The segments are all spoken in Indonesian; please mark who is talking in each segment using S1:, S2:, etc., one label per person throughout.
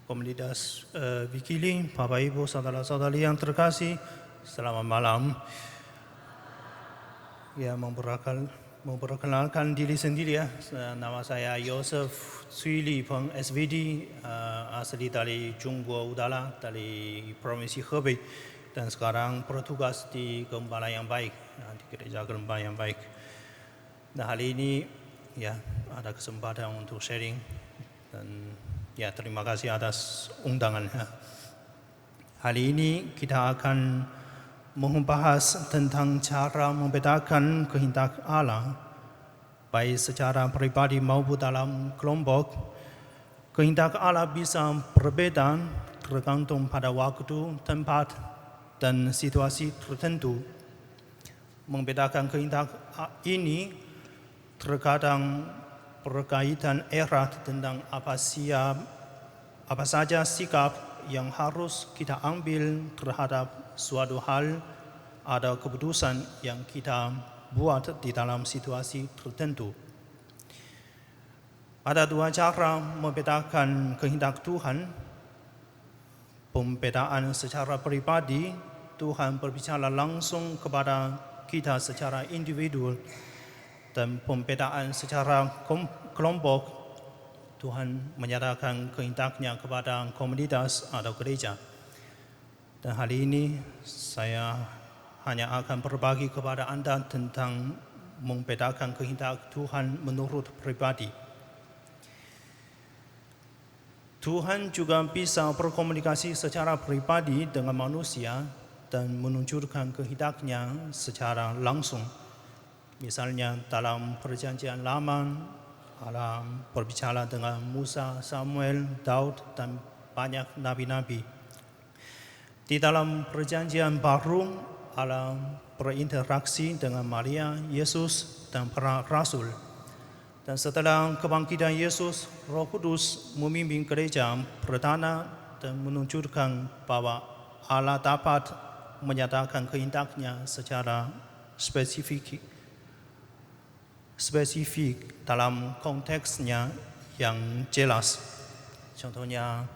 S1: komunitas Wikili, Bapak Ibu, saudara-saudari yang terkasih, selamat malam. Ya, memperkenalkan diri sendiri ya. Nama saya Yosef Cui Li Peng, SVD, asli dari Jungguo Udara, dari Provinsi Hebei, dan sekarang bertugas di Gembala yang Baik, di Gereja Gembala yang Baik. Nah, hari ini ya ada kesempatan untuk sharing dan ya terima kasih atas undangannya. Hari ini kita akan membahas tentang cara membedakan kehendak Allah, baik secara pribadi maupun dalam kelompok. Kehendak Allah bisa berbeda tergantung pada waktu, tempat, dan situasi tertentu. Membedakan kehendak ini terkadang berkaitan erat tentang apa saja sikap yang harus kita ambil terhadap suatu hal atau keputusan yang kita buat di dalam situasi tertentu. Ada dua cara membedakan kehendak Tuhan. Pembedaan secara pribadi, Tuhan berbicara langsung kepada kita secara individu, dan pembedaan secara kelompok, Tuhan menyatakan kehendaknya kepada komunitas atau gereja. Dan hari ini saya hanya akan berbagi kepada Anda tentang membedakan kehendak Tuhan menurut pribadi. Tuhan juga bisa berkomunikasi secara pribadi dengan manusia dan menunjukkan kehendaknya secara langsung. Misalnya dalam Perjanjian Lama, Allah berbicara dengan Musa, Samuel, Daud, dan banyak nabi-nabi. Di dalam Perjanjian Baru, Allah berinteraksi dengan Maria, Yesus, dan para rasul. Dan setelah kebangkitan Yesus, Roh Kudus memimpin gereja perdana dan menunjukkan bahwa Allah dapat menyatakan kehendaknya secara spesifik dalam konteksnya yang jelas. Contohnya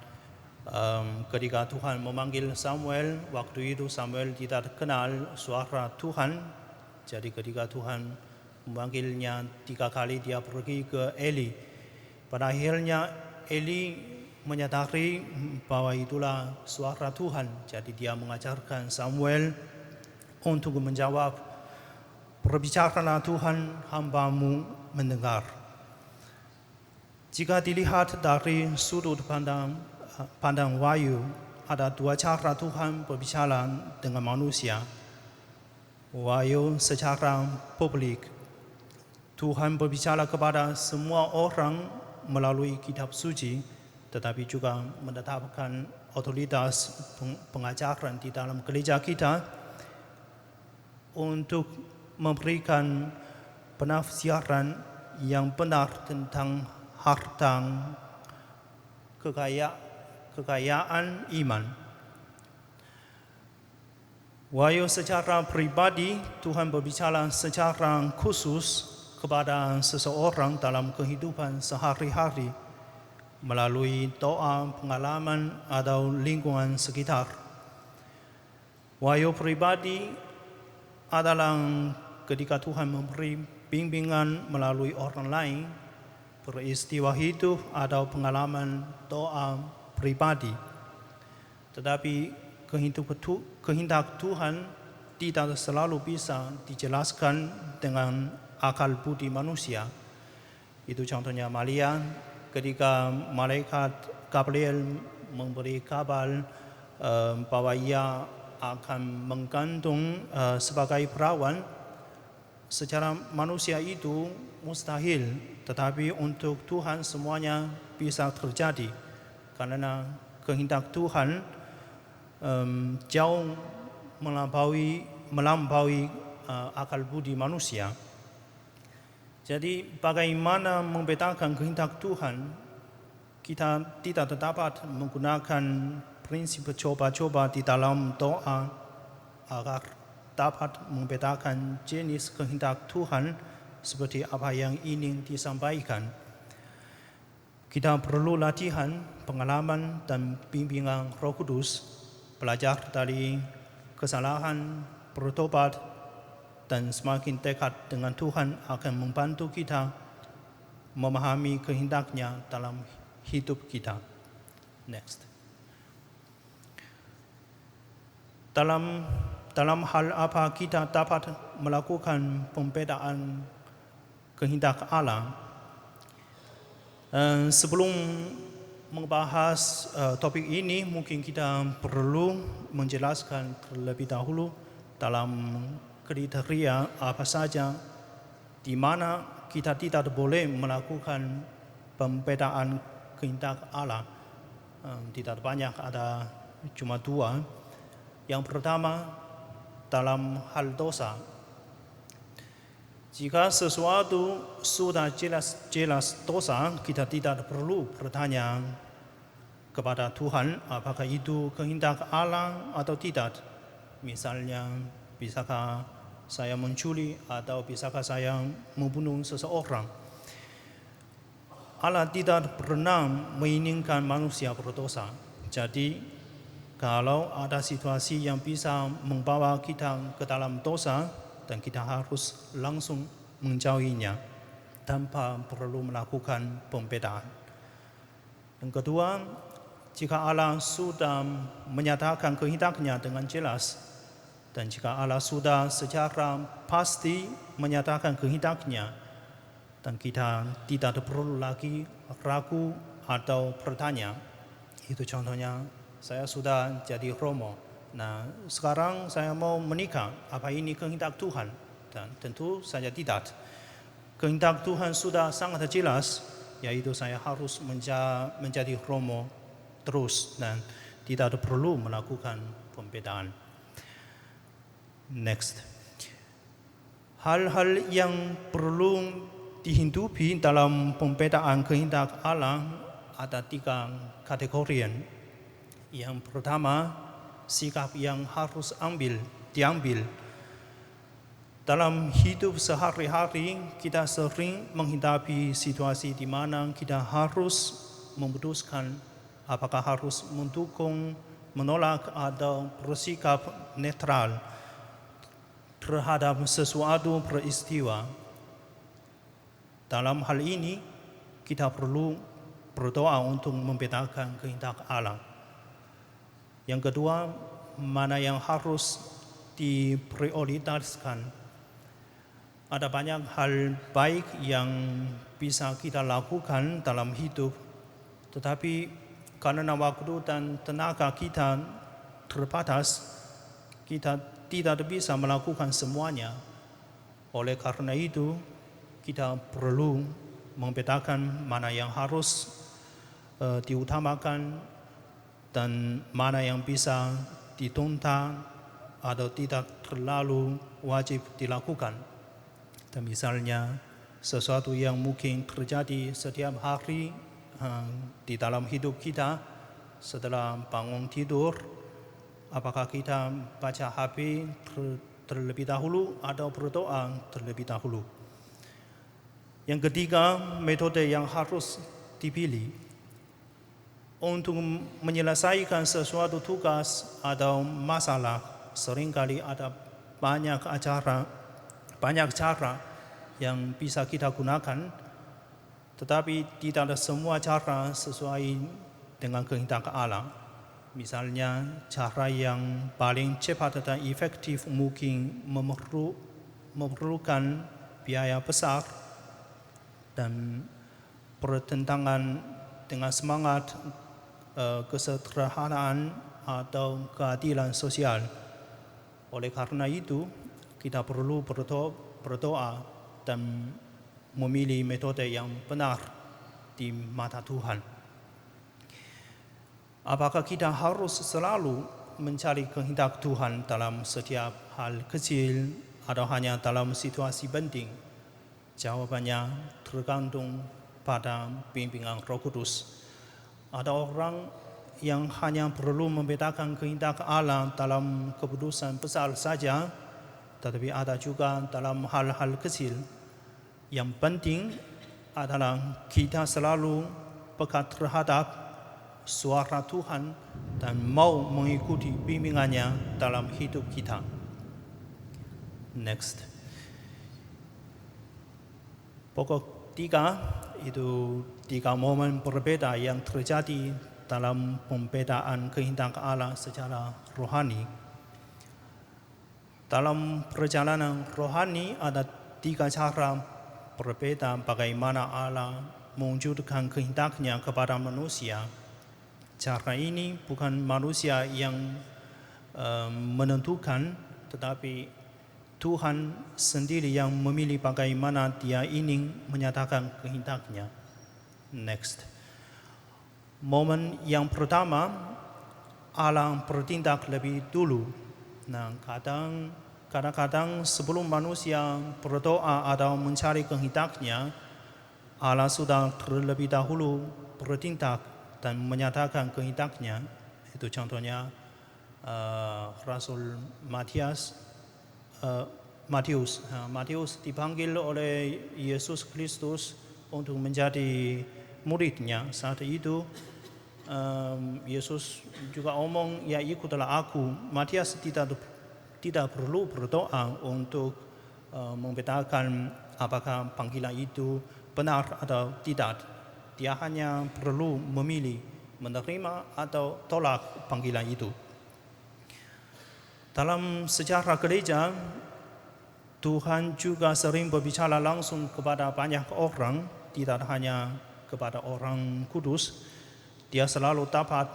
S1: ketika Tuhan memanggil Samuel, waktu itu Samuel tidak kenal suara Tuhan. Jadi ketika Tuhan memanggilnya 3 kali, dia pergi ke Eli. Pada akhirnya Eli menyadari bahwa itulah suara Tuhan. Jadi dia mengajarkan Samuel untuk menjawab, "Berbicaralah Tuhan, hamba-Mu mendengar." Jika dilihat dari sudut pandang wahyu, ada dua cara Tuhan berbicara dengan manusia. Wahyu secara publik, Tuhan berbicara kepada semua orang melalui kitab suci, tetapi juga menetapkan otoritas pengajaran di dalam gereja kita untuk memberikan penafsiran yang benar tentang harta kekayaan iman. Wahyu secara pribadi, Tuhan berbicara secara khusus kepada seseorang dalam kehidupan sehari-hari melalui doa, pengalaman, atau lingkungan sekitar. Wahyu pribadi adalah ketika Tuhan memberi bimbingan melalui orang lain, peristiwa hidup atau pengalaman doa pribadi. Tetapi kehendak Tuhan tidak selalu bisa dijelaskan dengan akal budi manusia. Itu contohnya Maria, ketika malaikat Gabriel memberi kabar bahwa ia akan mengandung sebagai perawan. Secara manusia itu mustahil, tetapi untuk Tuhan semuanya bisa terjadi karena kehendak Tuhan jauh melampaui akal budi manusia. Jadi bagaimana membedakan kehendak Tuhan? Kita tidak dapat menggunakan prinsip coba-coba di dalam doa agar dapat membedakan jenis kehendak Tuhan seperti apa yang ingin disampaikan. Kita perlu latihan, pengalaman, dan bimbingan Roh Kudus, belajar dari kesalahan, bertobat, dan semakin dekat dengan Tuhan akan membantu kita memahami kehendak-Nya dalam hidup kita. Next. Dalam hal apa kita dapat melakukan pembedaan kehendak Allah? Sebelum membahas topik ini, mungkin kita perlu menjelaskan terlebih dahulu dalam kriteria apa saja di mana kita tidak boleh melakukan pembedaan kehendak Allah. Tidak banyak, ada cuma 2. Yang pertama, dalam hal dosa. Jika sesuatu sudah jelas dosa, kita tidak perlu bertanya kepada Tuhan apakah itu kehendak Allah atau tidak. Misalnya, bisakah saya mencuri atau bisakah saya membunuh seseorang? Allah tidak pernah menginginkan manusia berdosa. Jadi, kalau ada situasi yang bisa membawa kita ke dalam dosa, dan kita harus langsung menjauhinya tanpa perlu melakukan pembedaan. Yang kedua, jika Allah sudah menyatakan kehendak-Nya dengan jelas, dan jika Allah sudah secara pasti menyatakan kehendak-Nya, dan kita tidak perlu lagi ragu atau bertanya. Itu contohnya, saya sudah jadi Romo. Nah, sekarang saya mau menikah, apa ini kehendak Tuhan? Dan tentu saja tidak. Kehendak Tuhan sudah sangat jelas, yaitu saya harus menjadi Romo terus dan tidak perlu melakukan pembedaan. Next. Hal-hal yang perlu dihidupi dalam pembedaan kehendak Allah ada 3 kategori. Yang pertama, sikap yang harus diambil. Dalam hidup sehari-hari, kita sering menghadapi situasi di mana kita harus memutuskan apakah harus mendukung, menolak, atau bersikap netral terhadap sesuatu peristiwa. Dalam hal ini, kita perlu berdoa untuk membedakan kehendak Allah. Yang kedua, mana yang harus diprioritaskan. Ada banyak hal baik yang bisa kita lakukan dalam hidup, tetapi karena waktu dan tenaga kita terbatas, kita tidak bisa melakukan semuanya. Oleh karena itu, kita perlu membedakan mana yang harus diutamakan dan mana yang bisa ditunda atau tidak terlalu wajib dilakukan. Dan misalnya sesuatu yang mungkin terjadi setiap hari di dalam hidup kita setelah bangun tidur, apakah kita baca HP terlebih dahulu atau berdoa terlebih dahulu. Yang ketiga, metode yang harus dipilih. Untuk menyelesaikan sesuatu tugas atau masalah, seringkali ada banyak cara yang bisa kita gunakan, tetapi tidak semua cara sesuai dengan kehendak Allah. Misalnya, cara yang paling cepat dan efektif mungkin memerlukan biaya besar dan bertentangan dengan semangat kesederhanaan atau keadilan sosial. Oleh karena itu, kita perlu berdoa dan memilih metode yang benar di mata Tuhan. Apakah kita harus selalu mencari kehendak Tuhan dalam setiap hal kecil atau hanya dalam situasi penting? Jawabannya tergantung pada bimbingan Roh Kudus. Ada orang yang hanya perlu membedakan kehendak Allah dalam keputusan besar saja, tetapi ada juga dalam hal-hal kecil. Yang penting adalah kita selalu peka terhadap suara Tuhan dan mau mengikuti bimbingannya dalam hidup kita. Next. Pokok 3 itu 3 momen berbeda yang terjadi dalam pembedaan kehendak Allah secara rohani. Dalam perjalanan rohani ada 3 cara berbeda bagaimana Allah mewujudkan kehendaknya kepada manusia. Cara ini bukan manusia yang menentukan, tetapi Tuhan sendiri yang memilih bagaimana Dia ingin menyatakan kehendaknya. Next. Momen yang pertama, Allah bertindak lebih dulu. Nah, kadang-kadang sebelum manusia berdoa atau mencari kehendaknya, Allah sudah terlebih dahulu bertindak dan menyatakan kehendaknya. Itu contohnya Rasul Matius dipanggil oleh Yesus Kristus untuk menjadi muridnya. Saat itu Yesus juga omong, ya ikutlah aku. Matius tidak perlu berdoa untuk membedakan apakah panggilan itu benar atau tidak. Dia hanya perlu memilih menerima atau tolak panggilan itu. Dalam sejarah gereja, Tuhan juga sering berbicara langsung kepada banyak orang, tidak hanya kepada orang kudus. Dia selalu dapat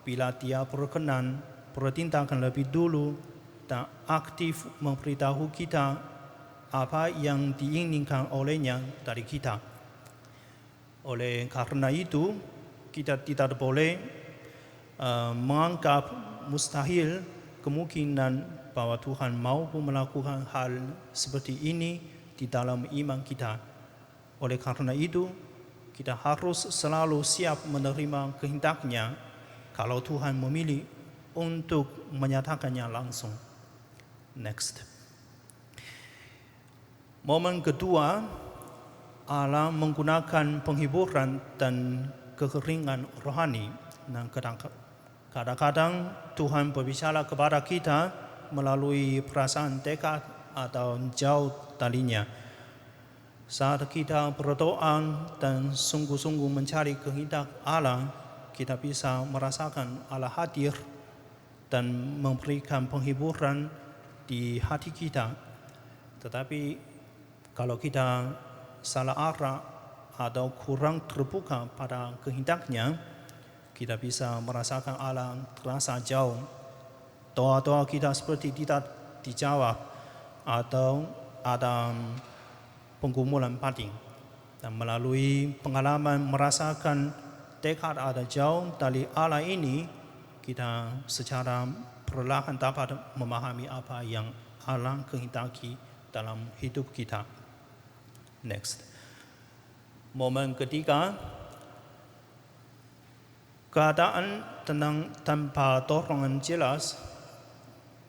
S1: bila Dia berkenan bertindak lebih dulu dan aktif memberitahu kita apa yang diinginkan olehnya dari kita. Oleh karena itu, kita tidak boleh menganggap mustahil kemungkinan bahwa Tuhan mampu melakukan hal seperti ini di dalam iman kita. Oleh karena itu, kita harus selalu siap menerima kehendaknya kalau Tuhan memilih untuk menyatakannya langsung. Next. Momen kedua, Allah menggunakan penghiburan dan kekeringan rohani. Dan kadang-kadang Tuhan berbicara kepada kita melalui perasaan dekat atau jauh darinya. Saat kita berdoa dan sungguh-sungguh mencari kehendak Allah, kita bisa merasakan Allah hadir dan memberikan penghiburan di hati kita. Tetapi kalau kita salah arah atau kurang terbuka pada kehendaknya, kita bisa merasakan Allah terasa jauh. Doa-doa kita seperti tidak dijawab atau ada penggumulan batin. Dan melalui pengalaman merasakan dekat atau jauh dari Allah ini, kita secara perlahan dapat memahami apa yang Allah kehendaki dalam hidup kita. Next. Momen ketiga, keadaan tenang tanpa dorongan jelas.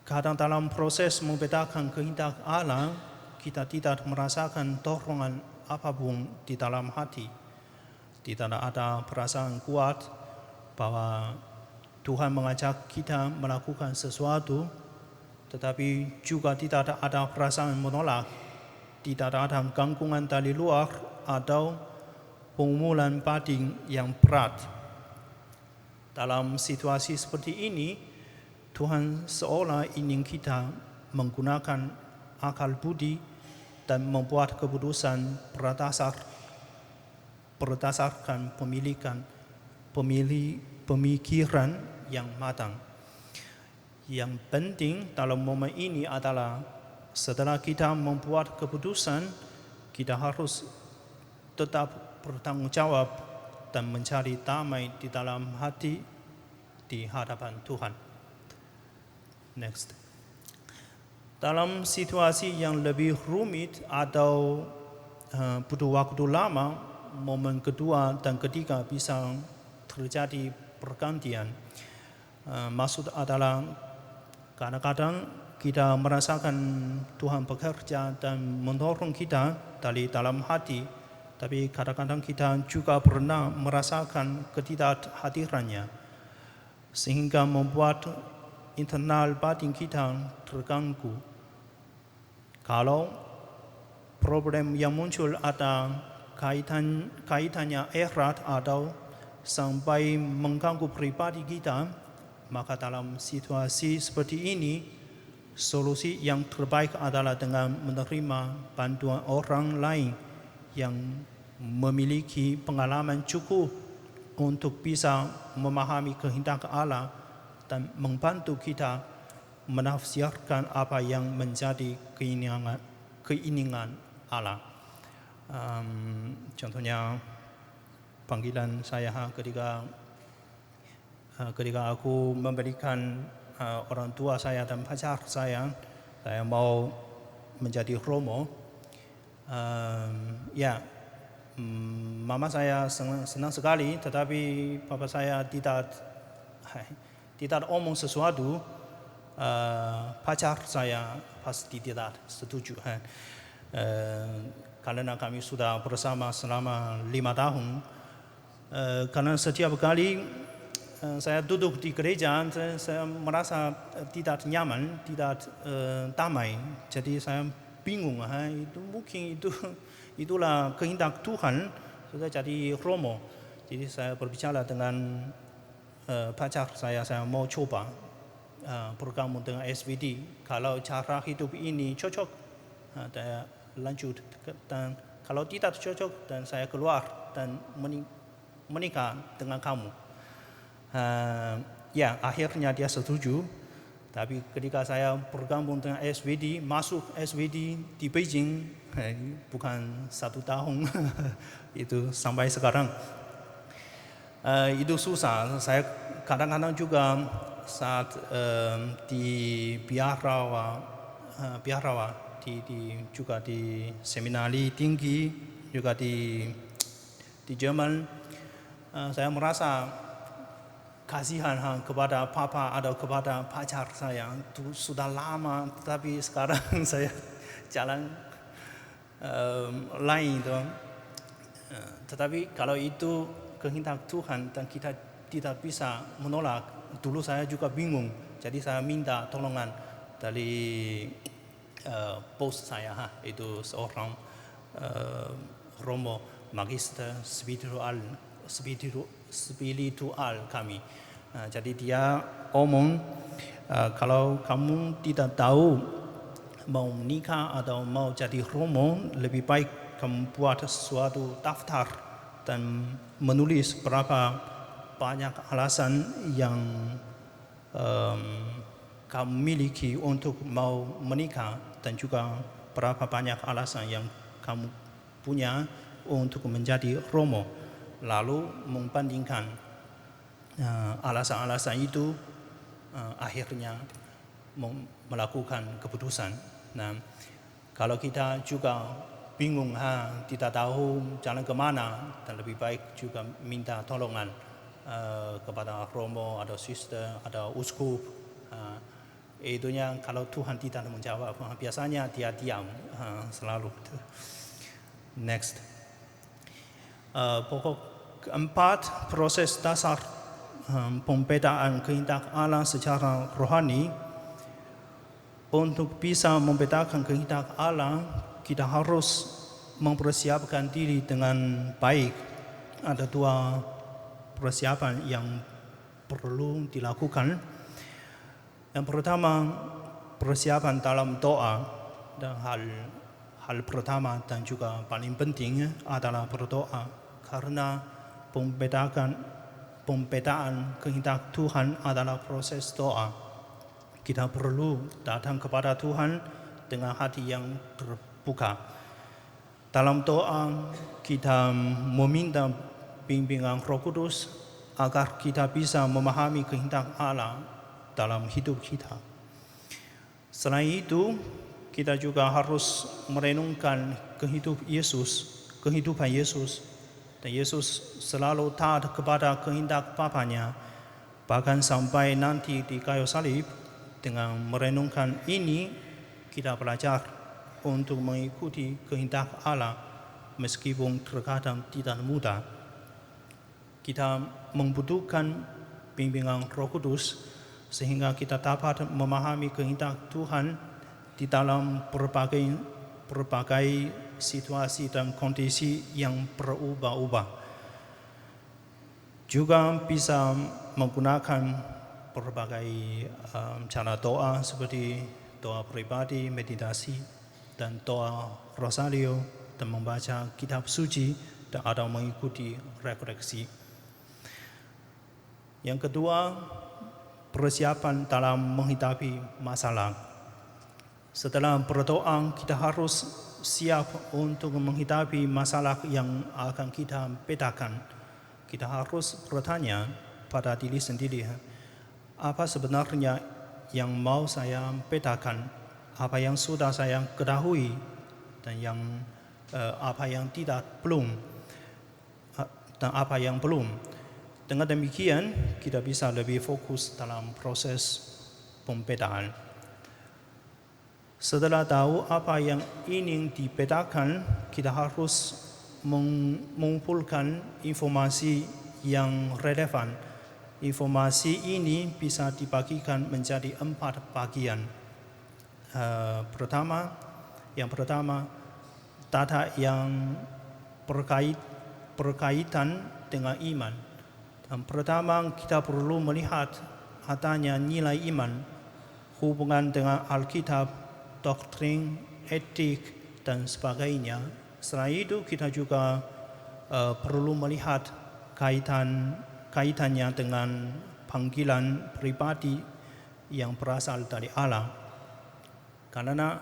S1: Kadang dalam proses membedakan kehendak Allah, kita tidak merasakan dorongan apapun di dalam hati. Tidak ada perasaan kuat bahwa Tuhan mengajak kita melakukan sesuatu, tetapi juga tidak ada perasaan menolak. Tidak ada gangguan dari luar atau pengumuman batin yang berat. Dalam situasi seperti ini, Tuhan seolah ingin kita menggunakan akal budi dan membuat keputusan berdasarkan pemikiran yang matang. Yang penting dalam momen ini adalah setelah kita membuat keputusan, kita harus tetap bertanggung jawab dan mencari damai di dalam hati di hadapan Tuhan. Next. Dalam situasi yang lebih rumit atau butuh waktu lama, momen kedua dan ketiga bisa terjadi pergantian. Maksud adalah kadang-kadang kita merasakan Tuhan bekerja dan mendorong kita dari dalam hati tapi kadang-kadang kita juga pernah merasakan ketidakhadirannya, sehingga membuat internal batin kita terganggu. Kalau problem yang muncul ada kaitannya erat atau sampai mengganggu pribadi kita, maka dalam situasi seperti ini, solusi yang terbaik adalah dengan menerima bantuan orang lain yang memiliki pengalaman cukup untuk bisa memahami kehendak Allah dan membantu kita menafsirkan apa yang menjadi keinginan Allah. Contohnya panggilan saya ketika aku memberikan orang tua saya dan pacar saya mau menjadi Romo. Mama saya senang sekali, tetapi papa saya tidak omong sesuatu. Pacar saya pasti tidak setuju. Karena kami sudah bersama selama 5 tahun. Karena setiap kali saya duduk di gereja, saya merasa tidak nyaman, tidak damai. Jadi saya bingung, itu mungkin itulah kehendak Tuhan sudah jadi Romo. Jadi saya berbicara dengan pacar saya mau coba bergabung dengan SVD. Kalau cara hidup ini cocok, saya lanjut, dan kalau tidak cocok, dan saya keluar dan menikah dengan kamu. Akhirnya dia setuju. Tapi ketika saya bergabung dengan SVD, masuk SVD di Beijing, bukan 1 tahun, itu sampai sekarang. Itu susah. Saya kadang-kadang juga saat di Biarawa, juga di seminari tinggi, juga di Jerman, saya merasa kasihan kepada papa atau kepada pacar saya. Itu sudah lama, tetapi sekarang saya jalan lain. Tetapi kalau itu kehendak Tuhan dan kita tidak bisa menolak, dulu saya juga bingung. Jadi saya minta tolongan dari bos saya, itu seorang Romo, magister spiritual kami. Jadi dia omong, kalau kamu tidak tahu mau menikah atau mau jadi Romo, lebih baik kamu buat suatu daftar dan menulis berapa banyak alasan yang kamu miliki untuk mau menikah, dan juga berapa banyak alasan yang kamu punya untuk menjadi Romo. Lalu membandingkan alasan-alasan itu, akhirnya melakukan keputusan. Nah, kalau kita juga bingung, tidak tahu jalan kemana, dan lebih baik juga minta tolongan kepada Romo atau sister atau uskup. Itunya kalau Tuhan tidak menjawab, biasanya dia diam selalu. Next. Pokok keempat, proses dasar pembedaan kehendak Allah secara rohani. Untuk bisa membedakan kehendak Allah, kita harus mempersiapkan diri dengan baik. Ada 2 persiapan yang perlu dilakukan. Yang pertama, persiapan dalam doa. Dan hal pertama dan juga paling penting adalah berdoa, karena pembedaan kehendak Tuhan adalah proses doa. Kita perlu datang kepada Tuhan dengan hati yang terbuka. Dalam doa kita meminta bimbingan Roh Kudus agar kita bisa memahami kehendak Allah dalam hidup kita. Selain itu, kita juga harus merenungkan kehidupan Yesus. Dan Yesus selalu taat kepada kehendak Bapanya, bahkan sampai nanti di kayu salib. Dengan merenungkan ini, kita belajar untuk mengikuti kehendak Allah meskipun terkadang tidak mudah. Kita membutuhkan bimbingan Roh Kudus sehingga kita dapat memahami kehendak Tuhan di dalam berbagai situasi dan kondisi yang berubah-ubah. Juga bisa menggunakan berbagai cara doa seperti doa pribadi, meditasi, dan doa rosario, dan membaca kitab suci dan atau mengikuti refleksi. Yang kedua, persiapan dalam menghadapi masalah. Setelah berdoa, kita harus siap untuk menghadapi masalah yang akan kita bedakan. Kita harus bertanya pada diri sendiri, apa sebenarnya yang mau saya bedakan, apa yang sudah saya ketahui, dan apa yang belum. Dengan demikian, kita bisa lebih fokus dalam proses pembedaan. Setelah tahu apa yang ingin dibedakan, kita harus mengumpulkan informasi yang relevan. Informasi ini bisa dibagikan menjadi 4 bagian. Yang pertama, data yang berkaitan dengan iman. Dan pertama, kita perlu melihat adanya nilai iman, hubungan dengan Alkitab, doktrin, etik, dan sebagainya. Selain itu, kita juga perlu melihat kaitannya dengan panggilan pribadi yang berasal dari Allah. Karena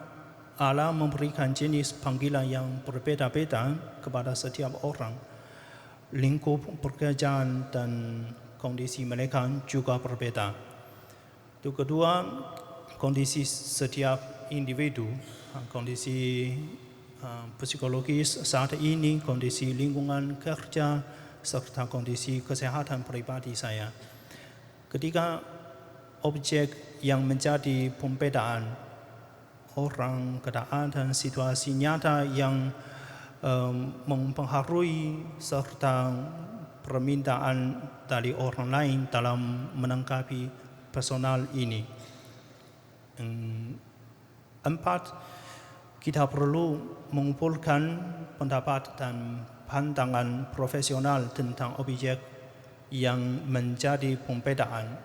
S1: Allah memberikan jenis panggilan yang berbeda-beda kepada setiap orang. Lingkup pekerjaan dan kondisi mereka juga berbeda. Itu kedua, kondisi setiap individu, kondisi psikologis saat ini, kondisi lingkungan kerja, serta kondisi kesehatan pribadi saya. Ketika objek yang menjadi pembedaan, orang, keadaan, dan situasi nyata yang mempengaruhi serta permintaan dari orang lain dalam menanggapi personal ini. 4, kita perlu mengumpulkan pendapat dan pandangan profesional tentang objek yang menjadi pembedaan.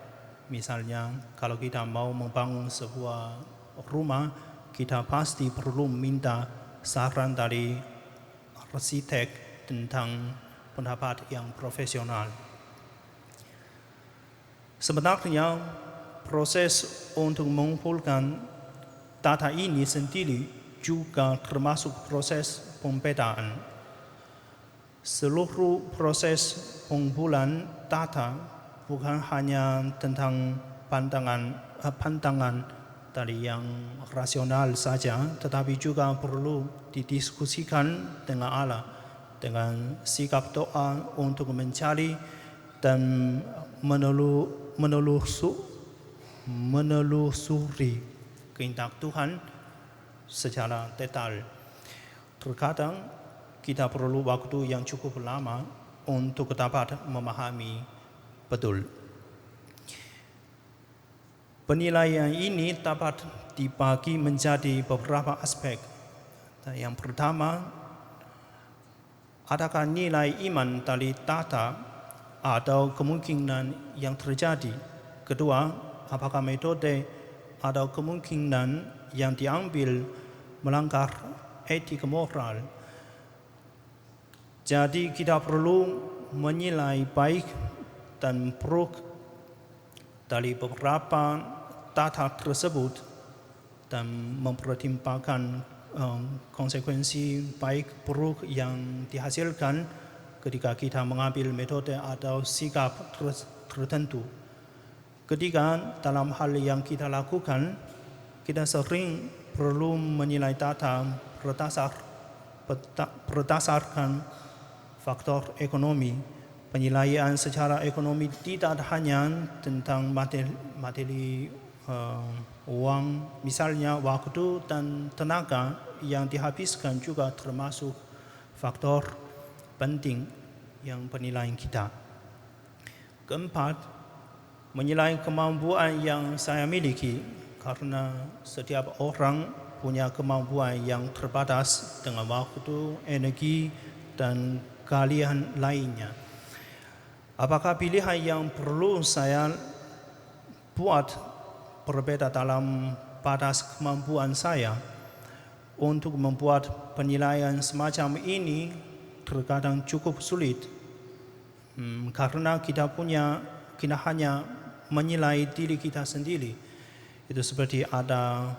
S1: Misalnya, kalau kita mau membangun sebuah rumah, kita pasti perlu minta saran dari arsitek tentang pendapat yang profesional. Sebenarnya, proses untuk mengumpulkan data ini sendiri juga termasuk proses pembedaan. Seluruh proses pengumpulan data bukan hanya tentang pandangan dari yang rasional saja, tetapi juga perlu didiskusikan dengan Allah, dengan sikap doa untuk mencari dan menelusuri kehendak Tuhan secara detail. Terkadang kita perlu waktu yang cukup lama untuk dapat memahami betul. Penilaian ini dapat dibagi menjadi beberapa aspek. Yang pertama, adakah nilai iman dari data atau kemungkinan yang terjadi? Kedua, apakah metode atau kemungkinan yang diambil melanggar etika moral? Jadi kita perlu menilai baik dan buruk dari beberapa data tersebut dan mempertimbangkan konsekuensi baik buruk yang dihasilkan ketika kita mengambil metode atau sikap tertentu. Ketiga, dalam hal yang kita lakukan, kita sering perlu menilai data berdasarkan faktor ekonomi. Penilaian secara ekonomi tidak hanya tentang materi uang, misalnya waktu dan tenaga yang dihabiskan juga termasuk faktor penting yang penilaian kita. Keempat, menilai kemampuan yang saya miliki, karena setiap orang punya kemampuan yang terbatas dengan waktu, energi, dan keahlian lainnya. Apakah pilihan yang perlu saya buat berbeda dalam batas kemampuan saya? Untuk membuat penilaian semacam ini terkadang cukup sulit, karena kita hanya menilai diri kita sendiri. Itu seperti ada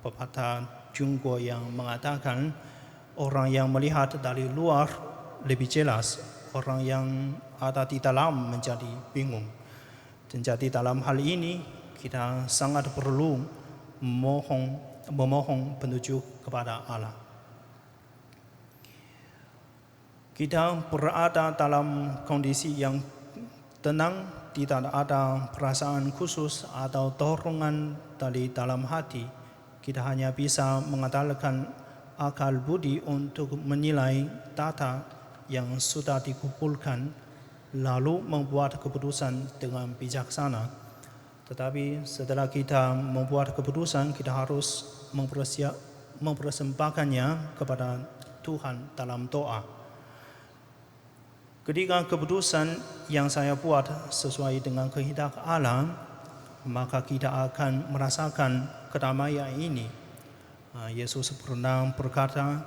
S1: pepatah Jungko yang mengatakan, orang yang melihat dari luar lebih jelas, orang yang ada di dalam menjadi bingung. Dan jadi dalam hal ini kita sangat perlu memohon petunjuk kepada Allah. Kita berada dalam kondisi yang tenang, tidak ada perasaan khusus atau dorongan dari dalam hati. Kita hanya bisa mengandalkan akal budi untuk menilai data yang sudah dikumpulkan, lalu membuat keputusan dengan bijaksana. Tetapi setelah kita membuat keputusan, kita harus mempersembahkannya kepada Tuhan dalam doa. Ketika keputusan yang saya buat sesuai dengan kehendak Allah, maka kita akan merasakan kedamaian ini. Yesus pernah berkata,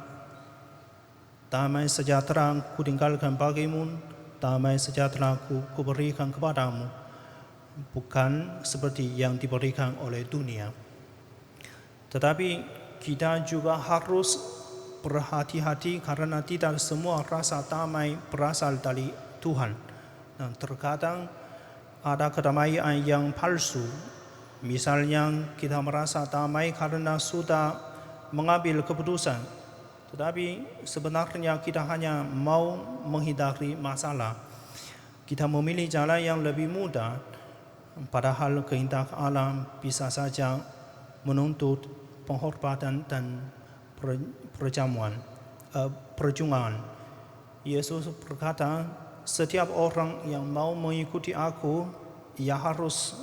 S1: damai sejahtera ku tinggalkan bagimu, damai sejahtera ku berikan kepadamu, bukan seperti yang diberikan oleh dunia. Tetapi kita juga harus berhati-hati karena tidak semua rasa damai berasal dari Tuhan. Dan terkadang ada kedamaian yang palsu. Misalnya kita merasa damai karena sudah mengambil keputusan, tetapi sebenarnya kita hanya mau menghindari masalah. Kita memilih jalan yang lebih mudah, padahal kehendak Allah bisa saja menuntut penghormatan dan perjuangan. Yesus berkata, setiap orang yang mau mengikuti aku, ia harus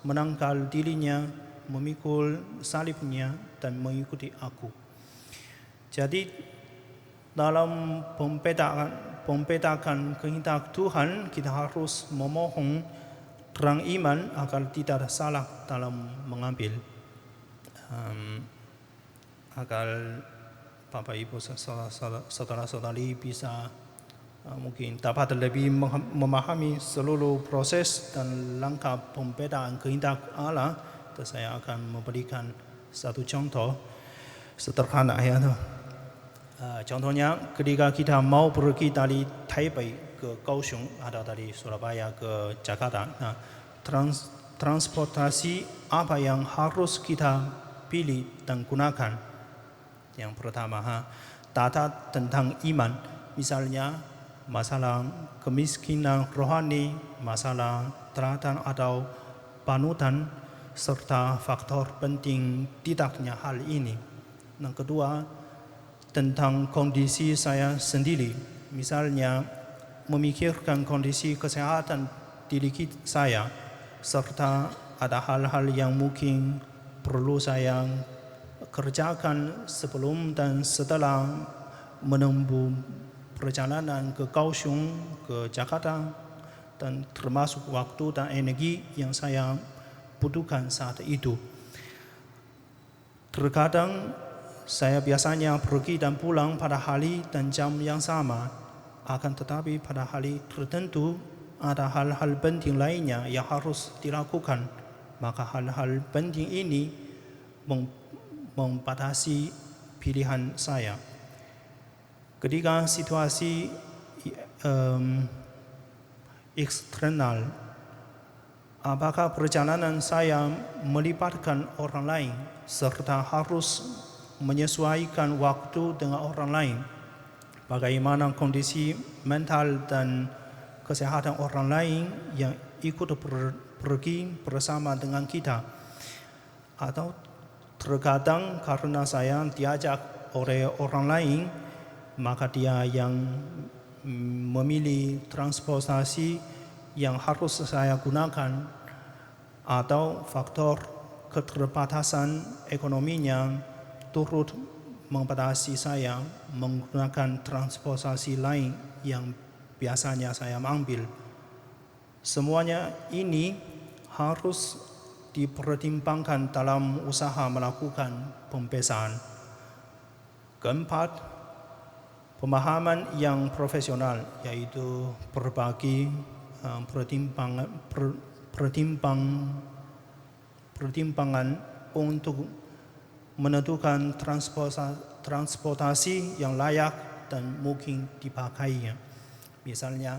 S1: menangkal dirinya, memikul salibnya, dan mengikuti aku. Jadi dalam membedakan kehendak Tuhan, kita harus memohon terang iman agar tidak salah dalam mengambil. Agar Bapak Ibu saudara-saudari bisa mungkin dapat lebih memahami seluruh proses dan langkah pembedaan kehendak Allah. Dan saya akan memberikan satu contoh sederhana ya. Contohnya ketika kita mau pergi dari Taipei ke Kaohsiung atau dari Surabaya ke Jakarta, transportasi apa yang harus kita pilih dan gunakan? Yang pertama, data tentang iman, misalnya masalah kemiskinan rohani, masalah teladan atau panutan, serta faktor penting tidaknya hal ini. Yang kedua, tentang kondisi saya sendiri, misalnya memikirkan kondisi kesehatan diri saya, serta ada hal-hal yang mungkin perlu saya kerjakan sebelum dan setelah menempuh perjalanan ke Kaohsiung, ke Jakarta, dan termasuk waktu dan energi yang saya butuhkan saat itu. Terkadang saya biasanya pergi dan pulang pada hari dan jam yang sama, akan tetapi pada hari tertentu ada hal-hal penting lainnya yang harus dilakukan. Maka hal-hal penting ini membatasi pilihan saya. Ketika situasi eksternal, apakah perjalanan saya melibatkan orang lain serta harus menyesuaikan waktu dengan orang lain? Bagaimana kondisi mental dan kesehatan orang lain yang ikut pergi bersama dengan kita? Atau terkadang karena saya diajak oleh orang lain, maka dia yang memilih transportasi yang harus saya gunakan atau faktor keterbatasan ekonominya turut membatasi saya menggunakan transportasi lain yang biasanya saya ambil. Semuanya ini harus dipertimbangkan dalam usaha melakukan pembesaran. Keempat, pemahaman yang profesional, yaitu berbagi pertimbangan untuk menentukan transportasi yang layak dan mungkin dipakainya. Misalnya,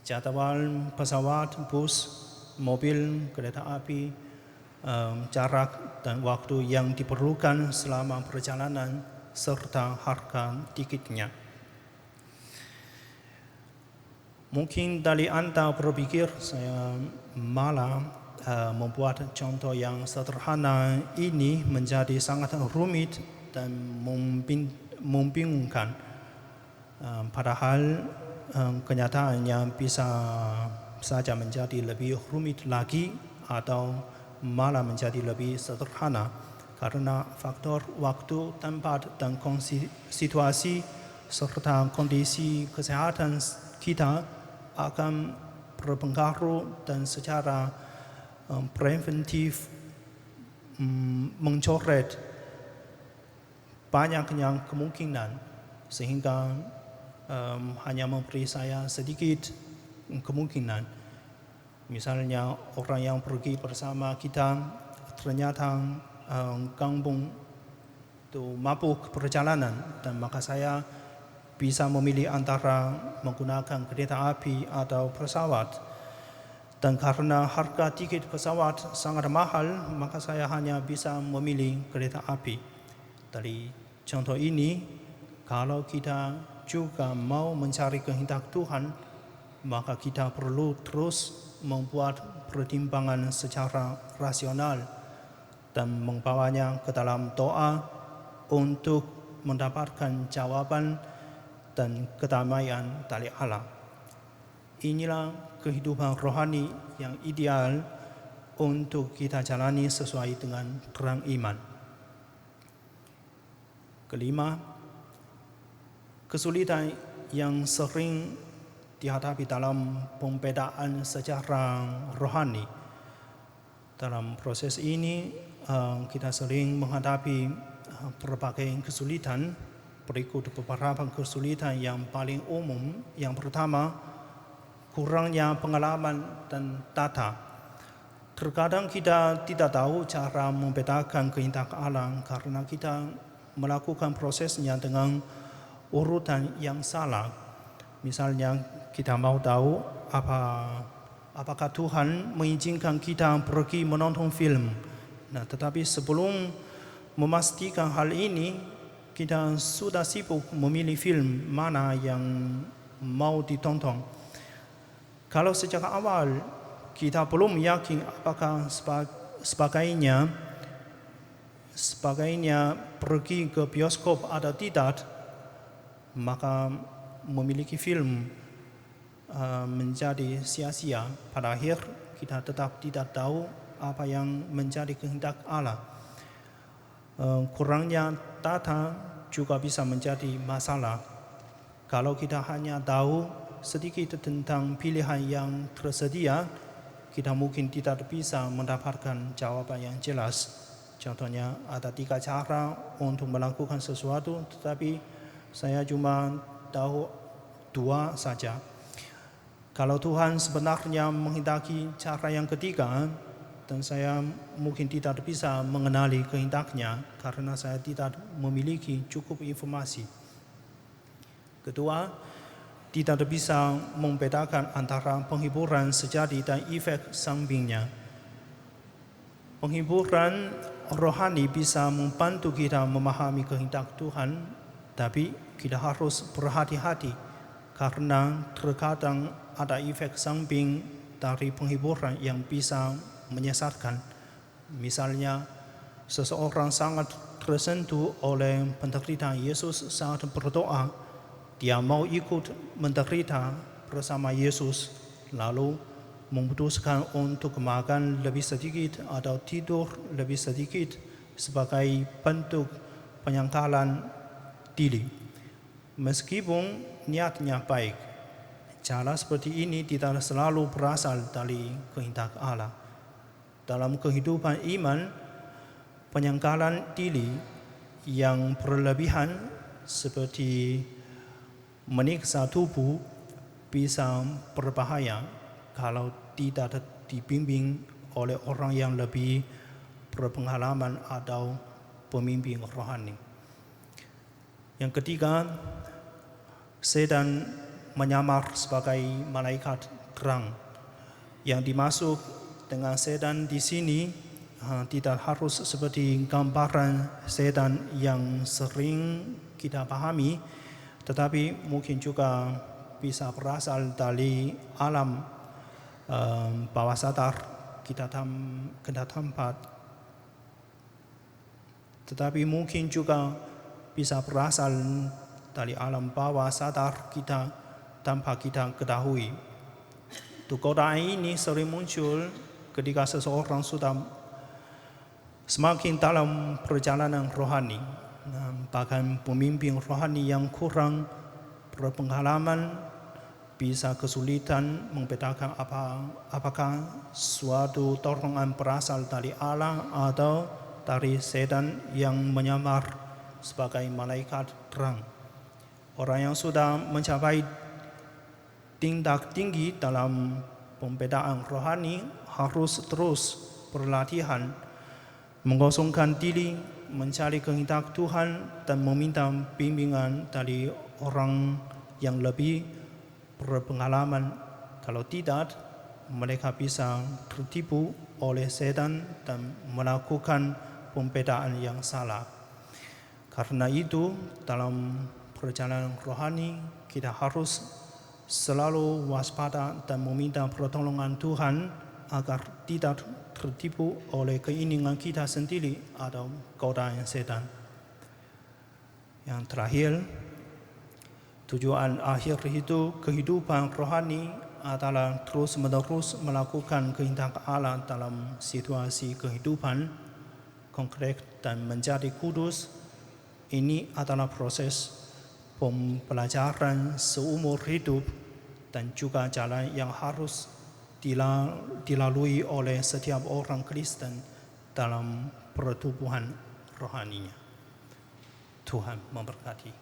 S1: jadwal pesawat, bus, mobil, kereta api, jarak dan waktu yang diperlukan selama perjalanan, serta harga tiketnya. Mungkin dari Anda berpikir saya malah membuat contoh yang sederhana ini menjadi sangat rumit dan membingungkan. Padahal kenyataannya bisa saja menjadi lebih rumit lagi atau malah menjadi lebih sederhana karena faktor waktu, tempat, dan situasi serta kondisi kesehatan kita akan berpengaruh dan secara preventif mencoret banyaknya kemungkinan sehingga hanya memberi saya sedikit kemungkinan. Misalnya orang yang pergi bersama kita ternyata gabung itu mabuk perjalanan dan maka saya bisa memilih antara menggunakan kereta api atau pesawat. Dan karena harga tiket pesawat sangat mahal, maka saya hanya bisa memilih kereta api. Dari contoh ini, kalau kita juga mau mencari kehendak Tuhan, maka kita perlu terus membuat pertimbangan secara rasional dan membawanya ke dalam doa untuk mendapatkan jawaban dan kedamaian dari Allah. Inilah kehidupan rohani yang ideal untuk kita jalani sesuai dengan terang iman. Kelima, kesulitan yang sering dihadapi dalam pembedaan secara rohani. Dalam proses ini kita sering menghadapi berbagai kesulitan. Berikut beberapa kesulitan yang paling umum. Yang pertama, kurangnya pengalaman dan data. Terkadang kita tidak tahu cara membedakan kehendak Allah karena kita melakukan prosesnya dengan urutan yang salah. Misalnya kita mau tahu apakah Tuhan mengizinkan kita pergi menonton film. Nah, tetapi sebelum memastikan hal ini, kita sudah sibuk memilih film mana yang mau ditonton. Kalau sejak awal kita belum yakin apakah sebagainya pergi ke bioskop atau tidak, maka memiliki film menjadi sia-sia. Pada akhir kita tetap tidak tahu apa yang menjadi kehendak Allah. Kurangnya data juga bisa menjadi masalah. Kalau kita hanya tahu sedikit tentang pilihan yang tersedia, kita mungkin tidak bisa mendapatkan jawaban yang jelas. Contohnya ada 3 cara untuk melakukan sesuatu, tetapi saya cuma tahu 2 saja. Kalau Tuhan sebenarnya menghendaki cara yang ketiga, dan saya mungkin tidak bisa mengenali kehendaknya karena saya tidak memiliki cukup informasi. Kedua, tidak bisa membedakan antara penghiburan sejati dan efek sampingnya. Penghiburan rohani bisa membantu kita memahami kehendak Tuhan, tapi kita harus berhati-hati karena terkadang ada efek samping dari penghiburan yang bisa menyesatkan. Misalnya, seseorang sangat tersentuh oleh penderitaan Yesus saat berdoa. Dia mau ikut menderita bersama Yesus, lalu memutuskan untuk makan lebih sedikit atau tidur lebih sedikit sebagai bentuk penyangkalan diri. Meskipun niatnya baik, cara seperti ini tidak selalu berasal dari kehendak Allah. Dalam kehidupan iman, penyangkalan diri yang berlebihan seperti menyiksa tubuh bisa berbahaya kalau tidak dibimbing oleh orang yang lebih berpengalaman atau pemimpin rohani. Yang ketiga, setan menyamar sebagai malaikat terang. Yang dimaksud dengan setan di sini tidak harus seperti gambaran setan yang sering kita pahami, tetapi mungkin juga bisa berasal dari alam bawah sadar kita tempat. Tetapi mungkin juga bisa berasal dari alam bawah sadar kita tanpa kita ketahui. Godaan ini sering muncul ketika seseorang sudah semakin dalam perjalanan rohani. Bahkan pemimpin rohani yang kurang berpengalaman bisa kesulitan membedakan apakah suatu dorongan berasal dari Allah atau dari setan yang menyamar sebagai malaikat terang. Orang yang sudah mencapai tingkat tinggi dalam pembedaan rohani harus terus berlatihan, mengosongkan diri, mencari kehendak Tuhan dan meminta bimbingan dari orang yang lebih berpengalaman. Kalau tidak, mereka bisa tertipu oleh setan dan melakukan pembedaan yang salah. Karena itu, dalam perjalanan rohani kita harus selalu waspada dan meminta pertolongan Tuhan agar tidak tertipu oleh keinginan kita sendiri atau godaan setan. Yang terakhir, tujuan akhir itu kehidupan rohani adalah terus-menerus melakukan kehendak Allah dalam situasi kehidupan konkret dan menjadi kudus. Ini adalah proses pembelajaran seumur hidup dan juga jalan yang harus dilalui oleh setiap orang Kristen dalam pertumbuhan rohaninya. Tuhan memberkati.